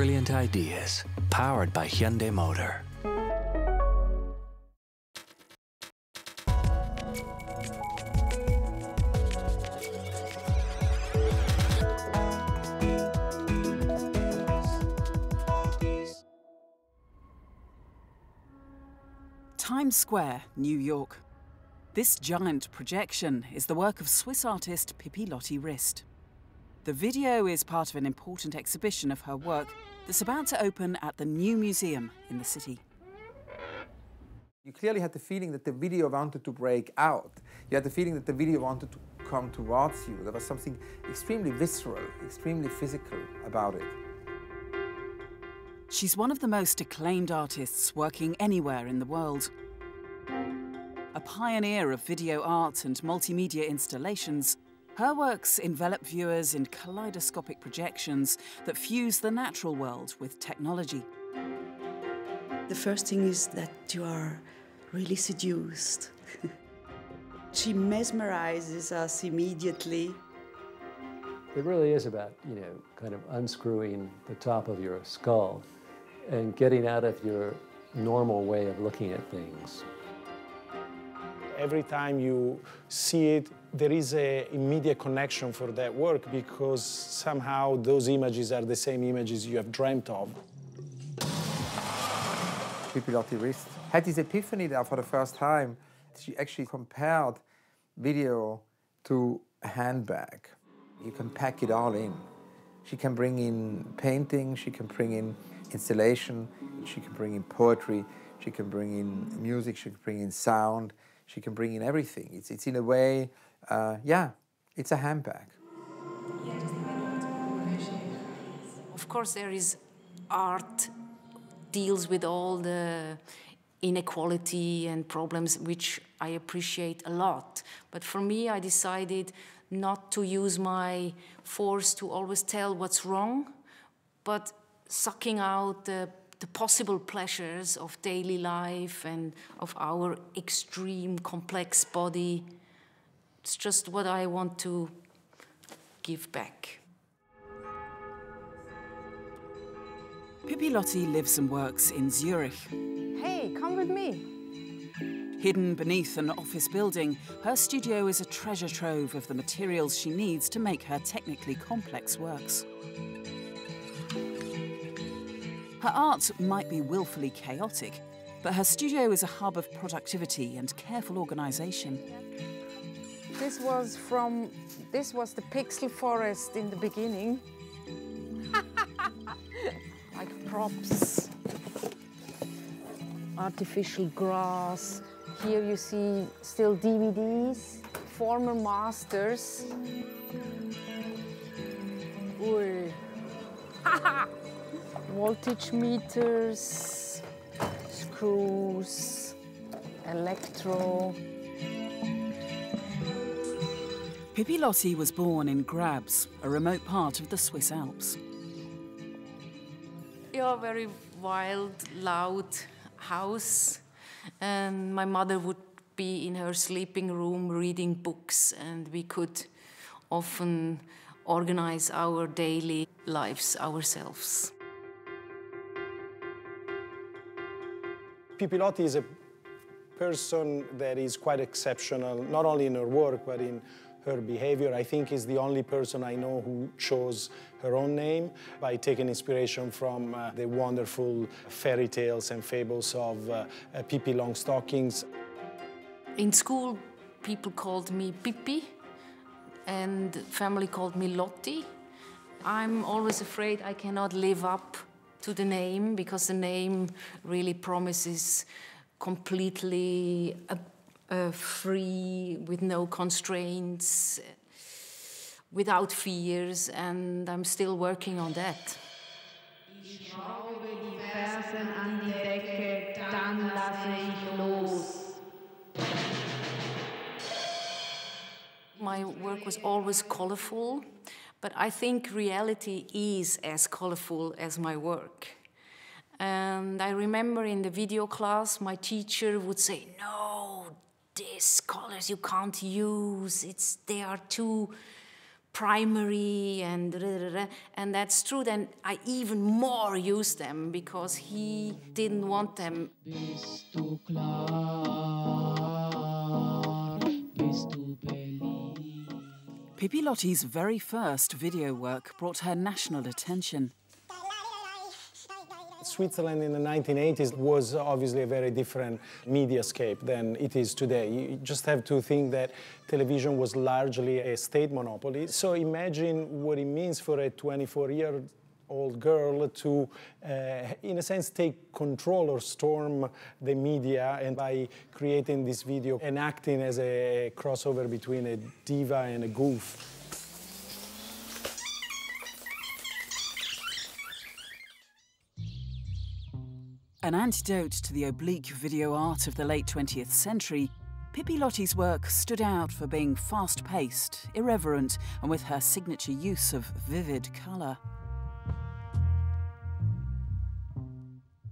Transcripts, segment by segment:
brilliant ideas, powered by Hyundai Motor. Times Square, New York. This giant projection is the work of Swiss artist Pipilotti Rist. The video is part of an important exhibition of her work that's about to open at the new museum in the city. You clearly had the feeling that the video wanted to break out. You had the feeling that the video wanted to come towards you. There was something extremely visceral, extremely physical about it. She's one of the most acclaimed artists working anywhere in the world. A pioneer of video art and multimedia installations, her works envelop viewers in kaleidoscopic projections that fuse the natural world with technology. The first thing is that you are really seduced. She mesmerizes us immediately. It really is about, kind of unscrewing the top of your skull and getting out of your normal way of looking at things. Every time you see it, there is an immediate connection for that work because somehow those images are the same images you have dreamt of. Pipilotti Rist had this epiphany there for the first time. She actually compared video to a handbag. You can pack it all in. She can bring in painting, she can bring in installation, she can bring in poetry, she can bring in music, she can bring in sound, she can bring in everything. It's in a way, it's a handbag. Of course, there is art deals with all the inequality and problems, which I appreciate a lot. But for me, I decided not to use my force to always tell what's wrong, but sucking out the possible pleasures of daily life and of our extreme, complex body. It's just what I want to give back. Pipilotti lives and works in Zurich. Hey, come with me. Hidden beneath an office building, her studio is a treasure trove of the materials she needs to make her technically complex works. Her art might be willfully chaotic, but her studio is a hub of productivity and careful organisation. This was the pixel forest in the beginning. Like props, artificial grass. Here you see still DVDs, former masters. Ui. Voltage meters, screws, electro. Pipilotti was born in Grabs, a remote part of the Swiss Alps. A very wild, loud house, and my mother would be in her sleeping room reading books, and we could often organize our daily lives ourselves. Pipilotti is a person that is quite exceptional, not only in her work, but in her behavior. I think is the only person I know who chose her own name by taking inspiration from the wonderful fairy tales and fables of Pippi Longstockings. In school, people called me Pippi, and family called me Lotti. I'm always afraid I cannot live up to the name because the name really promises completely free, with no constraints, without fears, and I'm still working on that. Ich schraube die Fersen an die Decke, dann lasse ich los. My work was always colorful, but I think reality is as colorful as my work. And I remember in the video class, my teacher would say, "No, these colors you can't use. They are too primary and that's true. Then I even more use them because he didn't want them. Pipilotti's very first video work brought her national attention. Switzerland in the 1980s was obviously a very different mediascape than it is today. You just have to think that television was largely a state monopoly. So imagine what it means for a 24-year-old girl to, in a sense, take control or storm the media, and by creating this video and acting as a crossover between a diva and a goof. An antidote to the oblique video art of the late 20th century, Pipilotti's work stood out for being fast-paced, irreverent, and with her signature use of vivid colour.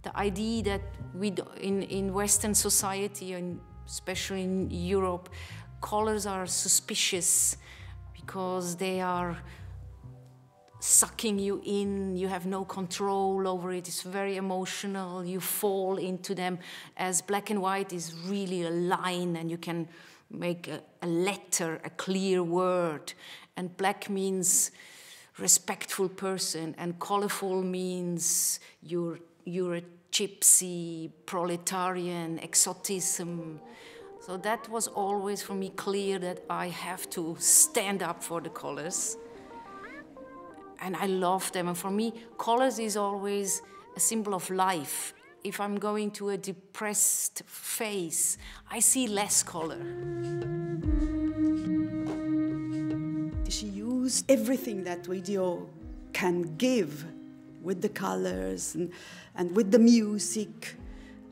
The idea that in Western society, and especially in Europe, colors are suspicious because they are sucking you in, you have no control over it, it's very emotional, you fall into them, as black and white is really a line and you can make a letter, a clear word, and black means respectful person, and colorful means you're a gypsy, proletarian, exotism. So that was always for me clear that I have to stand up for the colors. And I love them. And for me, colors is always a symbol of life. If I'm going to a depressed face, I see less color. She used everything that video can give with the colors and with the music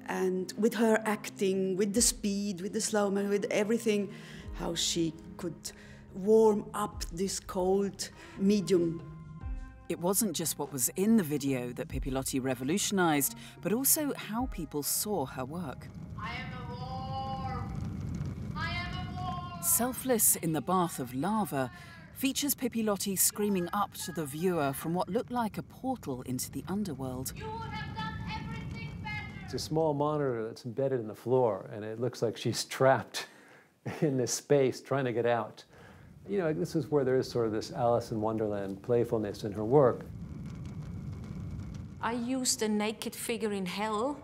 and with her acting, with the speed, with the slow-mo, with everything, how she could warm up this cold medium. It wasn't just what was in the video that Pipilotti revolutionised, but also how people saw her work. I am a war. I am a war. Selfless in the Bath of Lava features Pipilotti screaming up to the viewer from what looked like a portal into the underworld. You have done everything better. It's a small monitor that's embedded in the floor, and it looks like she's trapped in this space trying to get out. You know, this is where there is sort of this Alice in Wonderland playfulness in her work. I used a naked figure in hell,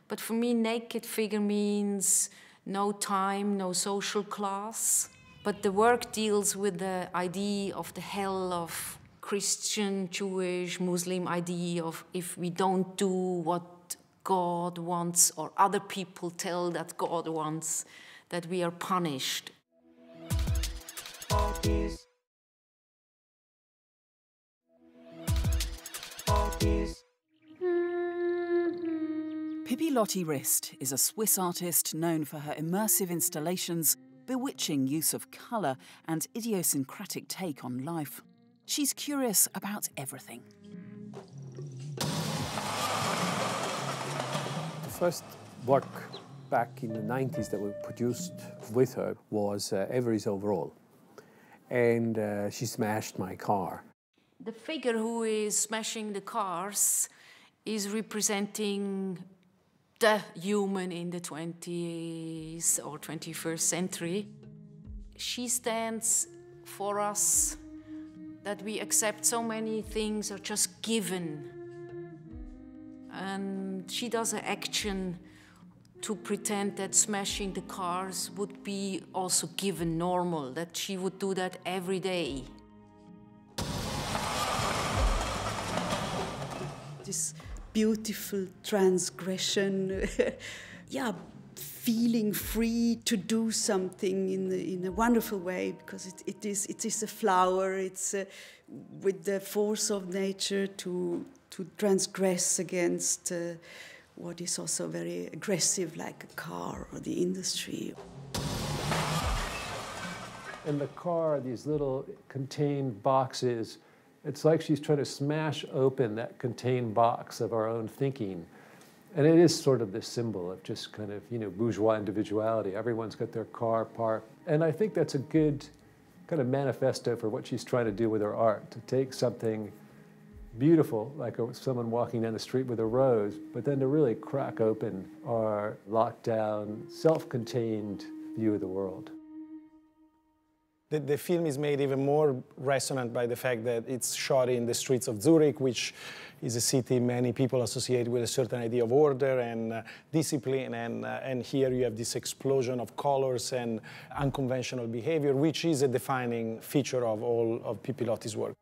but for me, naked figure means no time, no social class. But the work deals with the idea of the hell of Christian, Jewish, Muslim idea of if we don't do what God wants or other people tell that God wants, that we are punished. Pipilotti Rist is a Swiss artist known for her immersive installations, bewitching use of colour, and idiosyncratic take on life. She's curious about everything. The first work back in the 90s that we produced with her was Avery's Overall. And she smashed my car. The figure who is smashing the cars is representing the human in the 20th or 21st century. She stands for us that we accept so many things are just given. And she does an action to pretend that smashing the cars would be also given normal, that she would do that every day. This beautiful transgression, yeah, feeling free to do something in a wonderful way, because it is a flower, it's with the force of nature to transgress against what is also very aggressive, like a car or the industry. In the car, these little contained boxes, it's like she's trying to smash open that contained box of our own thinking. And it is sort of this symbol of just kind of, you know, bourgeois individuality. Everyone's got their car parked. And I think that's a good kind of manifesto for what she's trying to do with her art, to take something beautiful, like someone walking down the street with a rose, but then to really crack open our locked down, self-contained view of the world. The film is made even more resonant by the fact that it's shot in the streets of Zurich, which is a city many people associate with a certain idea of order and discipline, and here you have this explosion of colors and unconventional behavior, which is a defining feature of all of Pipilotti's work.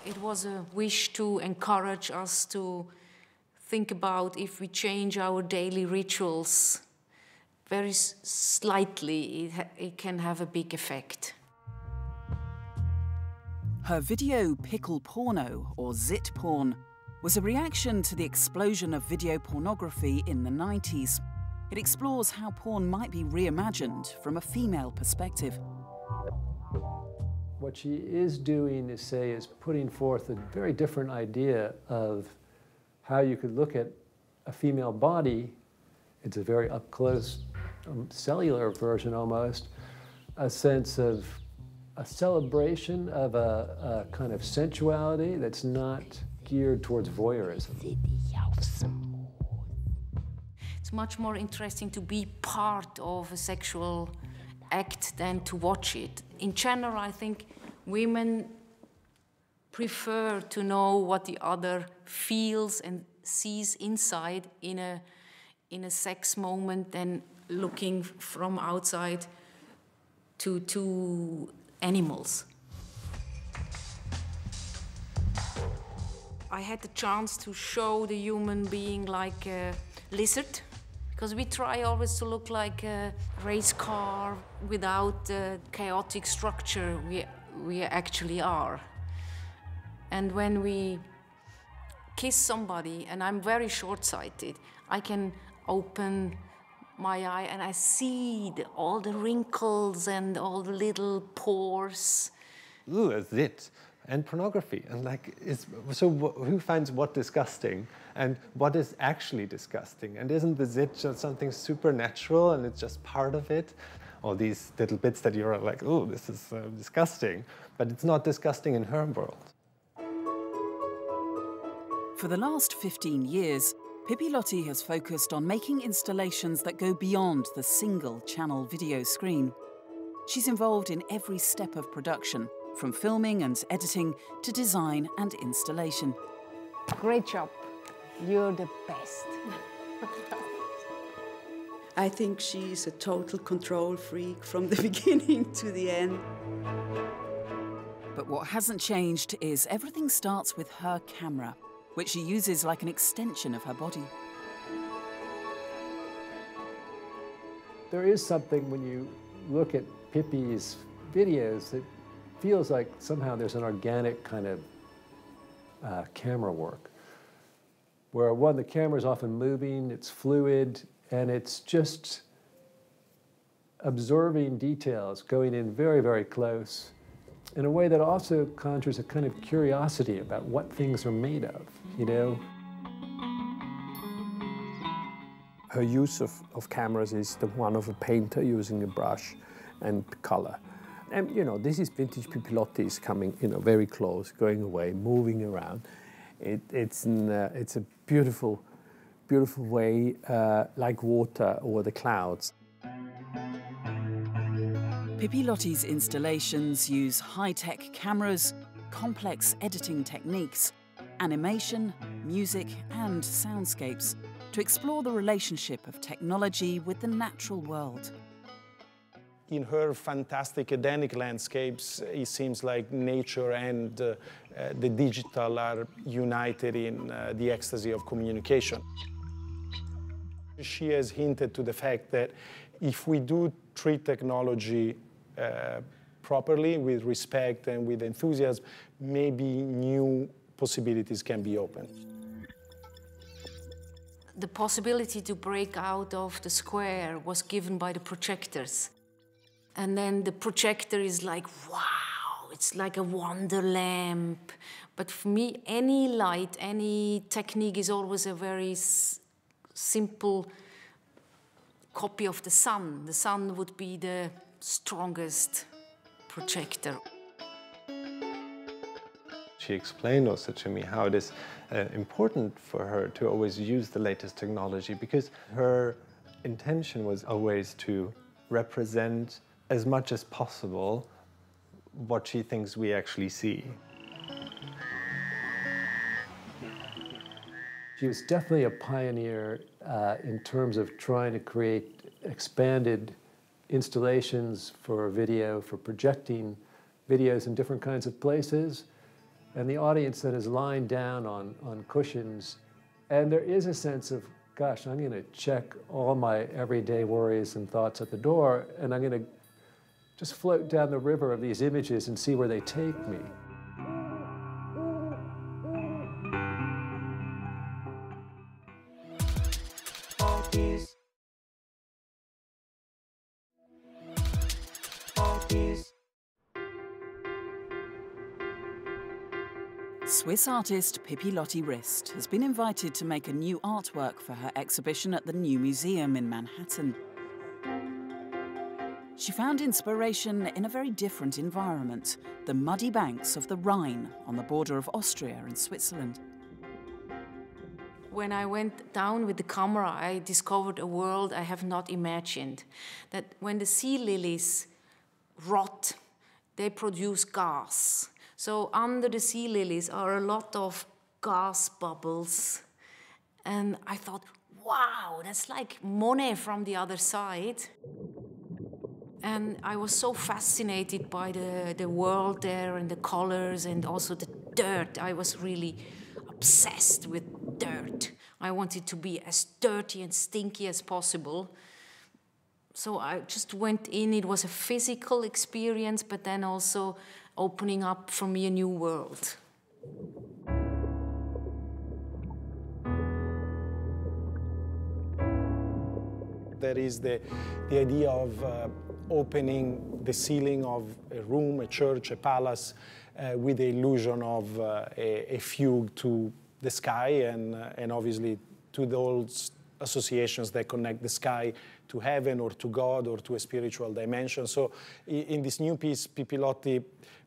It was a wish to encourage us to think about if we change our daily rituals very slightly, it can have a big effect. Her video Pickle Porno, or Zit Porn, was a reaction to the explosion of video pornography in the 90s. It explores how porn might be reimagined from a female perspective. What she is doing is putting forth a very different idea of how you could look at a female body. It's a very up-close, cellular version almost, a sense of a celebration of a kind of sensuality that's not geared towards voyeurism. It's much more interesting to be part of a sexual act than to watch it. In general, I think women prefer to know what the other feels and sees inside in a sex moment than looking from outside to animals. I had the chance to show the human being like a lizard, because we try always to look like a race car without the chaotic structure we actually are. And when we kiss somebody, and I'm very short-sighted, I can open my eye and I see all the wrinkles and all the little pores. Ooh, a zit and pornography, and like, so who finds what disgusting and what is actually disgusting? And isn't the zit just something supernatural and it's just part of it? All these little bits that you're like, oh, this is disgusting, but it's not disgusting in her world. For the last 15 years, Pipilotti has focused on making installations that go beyond the single-channel video screen. She's involved in every step of production, from filming and editing to design and installation. Great job. You're the best. I think she's a total control freak from the beginning to the end. But what hasn't changed is everything starts with her camera, which she uses like an extension of her body. There is something when you look at Pippi's videos that feels like somehow there's an organic kind of camera work, where the camera's often moving, it's fluid, and it's just observing details, going in very, very close, in a way that also conjures a kind of curiosity about what things are made of, you know? Her use of cameras is the one of a painter using a brush and color. And, you know, this is vintage Pipilotti's coming, you know, very close, going away, moving around. It's a beautiful, beautiful way, like water over the clouds. Pipilotti's installations use high-tech cameras, complex editing techniques, animation, music, and soundscapes to explore the relationship of technology with the natural world. In her fantastic Edenic landscapes, it seems like nature and the digital are united in the ecstasy of communication. She has hinted to the fact that if we do treat technology properly, with respect and with enthusiasm, maybe new possibilities can be opened. The possibility to break out of the square was given by the projectors. And then the projector is like, wow, it's like a wonder lamp. But for me, any light, any technique is always a very simple copy of the sun. The sun would be the strongest projector. She explained also to me how it is important for her to always use the latest technology, because her intention was always to represent as much as possible what she thinks we actually see. She was definitely a pioneer in terms of trying to create expanded installations for video, for projecting videos in different kinds of places. And the audience then is lying down on cushions. And there is a sense of, gosh, I'm going to check all my everyday worries and thoughts at the door, and I'm going to just float down the river of these images and see where they take me. Swiss artist Pipilotti Rist has been invited to make a new artwork for her exhibition at the New Museum in Manhattan. She found inspiration in a very different environment, the muddy banks of the Rhine on the border of Austria and Switzerland. When I went down with the camera, I discovered a world I have not imagined. That when the sea lilies rot, they produce gas. So under the sea lilies are a lot of gas bubbles. And I thought, wow, that's like Monet from the other side. And I was so fascinated by the world there and the colors and also the dirt. I was really obsessed with dirt. I wanted to be as dirty and stinky as possible. So I just went in. It was a physical experience, but then also opening up for me a new world. There is the idea of opening the ceiling of a room, a church, a palace, with the illusion of a fugue to the sky and obviously to those associations that connect the sky to heaven or to God or to a spiritual dimension. So in this new piece, Pipilotti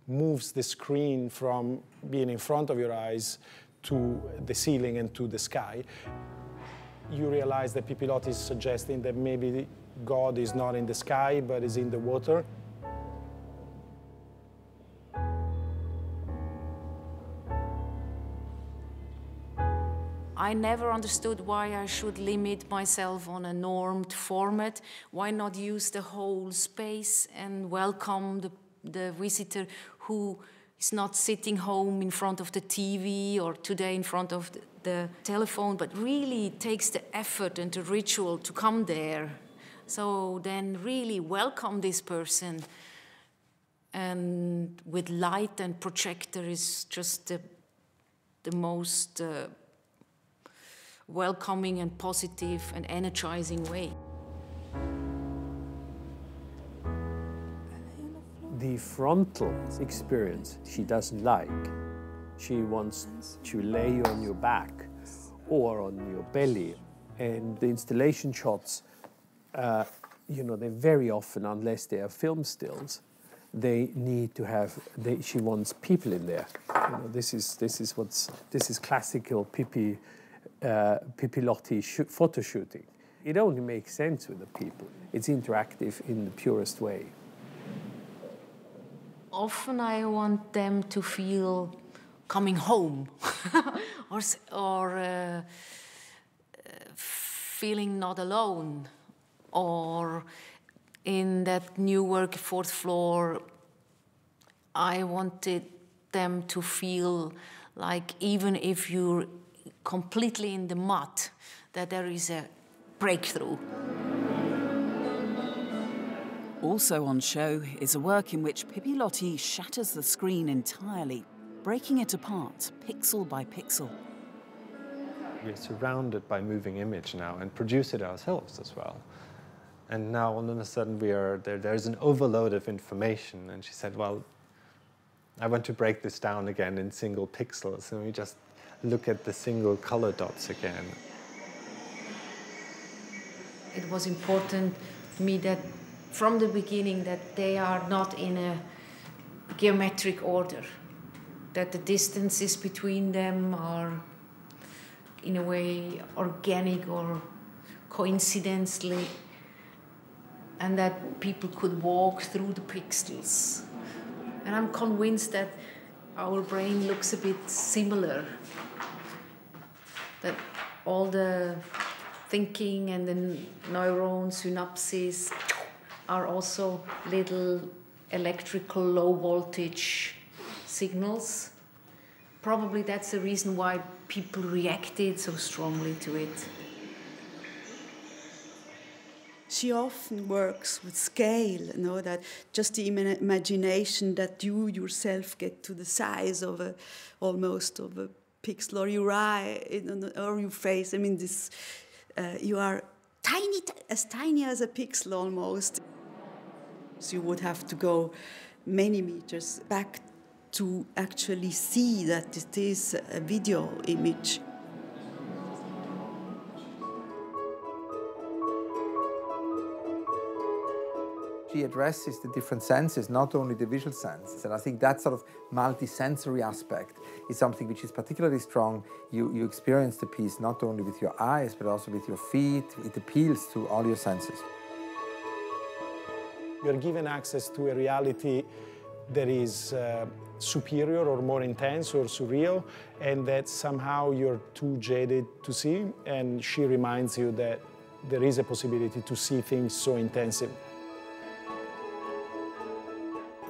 moves the screen from being in front of your eyes to the ceiling and to the sky. You realize that Pipilotti is suggesting that maybe God is not in the sky, but is in the water. I never understood why I should limit myself on a normed format. Why not use the whole space and welcome the visitor who is not sitting home in front of the TV or today in front of the telephone, but really takes the effort and the ritual to come there. So then really welcome this person. And with light and projector is just the most welcoming and positive and energizing way. The frontal experience she doesn't like. She wants to lay you on your back or on your belly. And the installation shots, you know, they very often, unless they are film stills, they need to have, she wants people in there. You know, this is classical Pipilotti photo shooting. It only makes sense with the people. It's interactive in the purest way. Often I want them to feel coming home or feeling not alone. Or in that new work, 4th floor, I wanted them to feel like even if you're completely in the mud, that there is a breakthrough. Also on show is a work in which Pipilotti shatters the screen entirely, breaking it apart, pixel by pixel. We're surrounded by moving image now and produce it ourselves as well. And now all of a sudden there's an overload of information. And she said, well, I want to break this down again in single pixels. And we just look at the single color dots again. It was important to me that from the beginning that they are not in a geometric order, that the distances between them are in a way organic or coincidentally, and that people could walk through the pixels. And I'm convinced that our brain looks a bit similar, that all the thinking and the neuron synapses are also little electrical low voltage signals. Probably that's the reason why people reacted so strongly to it. She often works with scale, that just the imagination that you yourself get to the size of almost of a pixel, or your eye, or your face. I mean, you are tiny as a pixel almost. So you would have to go many meters back to actually see that it is a video image. She addresses the different senses, not only the visual sense. And I think that sort of multi-sensory aspect is something which is particularly strong. You experience the piece not only with your eyes, but also with your feet. It appeals to all your senses. You're given access to a reality that is superior or more intense or surreal, and that somehow you're too jaded to see, and she reminds you that there is a possibility to see things so intensive.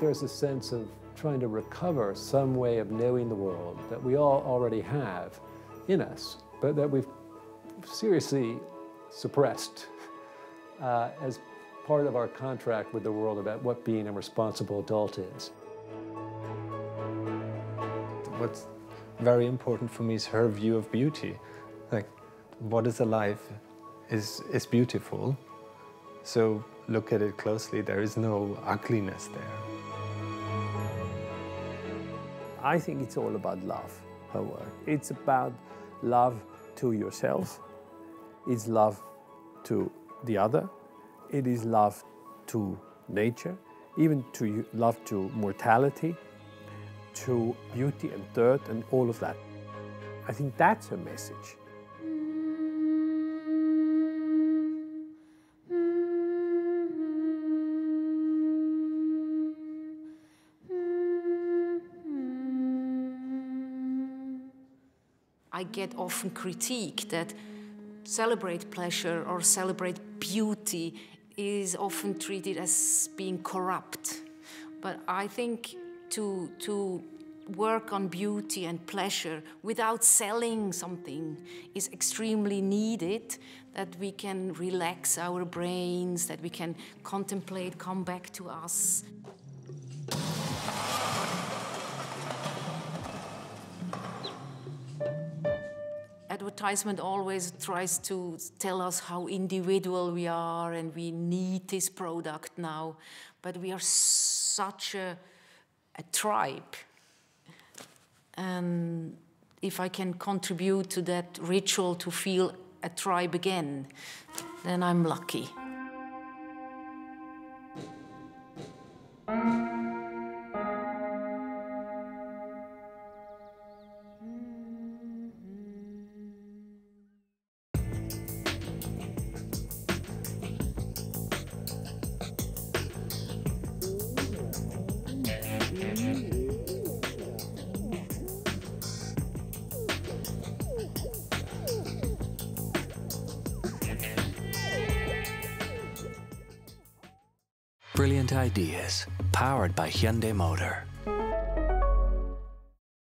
There's a sense of trying to recover some way of knowing the world that we all already have in us, but that we've seriously suppressed as part of our contract with the world about what being a responsible adult is. What's very important for me is her view of beauty. Like, what is alive is beautiful. So look at it closely. There is no ugliness there. I think it's all about love, her work. It's about love to yourself. It's love to the other. It is love to nature, even to love to mortality, to beauty and dirt and all of that. I think that's her message. I get often critiqued that celebrate pleasure or celebrate beauty is often treated as being corrupt. But I think to work on beauty and pleasure without selling something is extremely needed, that we can relax our brains, that we can contemplate, come back to us. Advertisement always tries to tell us how individual we are and we need this product now, but we are such a tribe. And if I can contribute to that ritual to feel a tribe again, then I'm lucky. Brilliant ideas, powered by Hyundai Motor.